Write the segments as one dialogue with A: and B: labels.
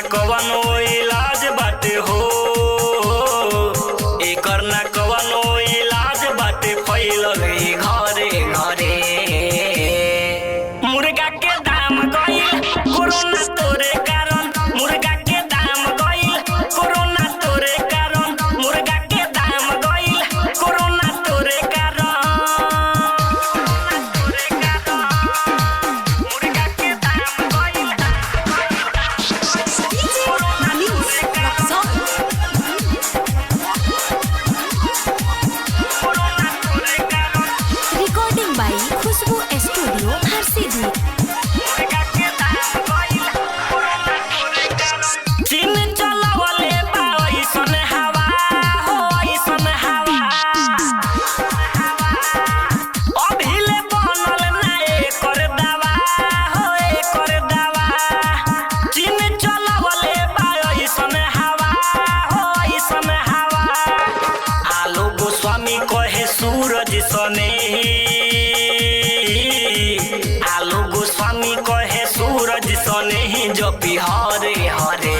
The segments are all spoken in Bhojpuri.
A: ना कवनो इलाज बाटे हो, एकर ना कवनो इलाज बाटे, फैलल घरे घरे। मुर्गा के दाम गइल कोरोना तोरे कारण, मुर्गा के दाम गइल कोरोना तोरे कारण, मुर्गा के दाम गइल कोरोना तोरे कारण, मुर्गा के दाम गइल
B: recording by Khushboo studio Harsiddhi.
A: चीन चलावले बा ऐसन हवा हो, ऐसन हवा अभिले बनल ना एकर दवा हो, एकर दवा। चीन चलावले बा ऐसन हवा हो, ऐसन हवा। आलो गोस्वामी कहे सूरज सने, आलो गोस्वामी कहे सूरज सने जपी हरे हरे।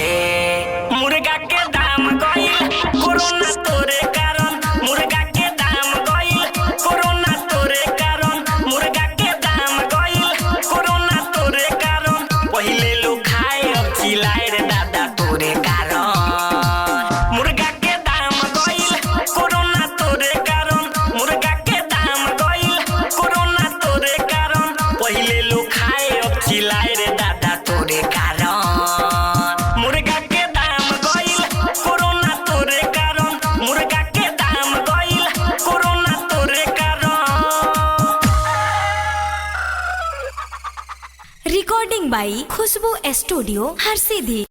A: मुर्गा के दाम गइल कोरोना तोरे कारण, मुर्गा के दाम गइल कोरोना तोरे कारण, मुर्गा के दाम गइल कोरोना तोरे कारण। पहिले लोग खाए अब चिल्लाए रे दादा तोरे कारण। मुर्गा के दाम गइल कोरोना तोरे कारण, मुर्गा के दाम गइल कोरोना तोरे कारण। पहिले लोग खाए अब चिल्लाए रे दादा तोरे कारण। मुर्गा के दाम गइल कोरोना तोरे कारण, मुर्गा के दाम गइल कोरोना तोरे कारण।
B: Recording by Khushboo studio Harsiddhi.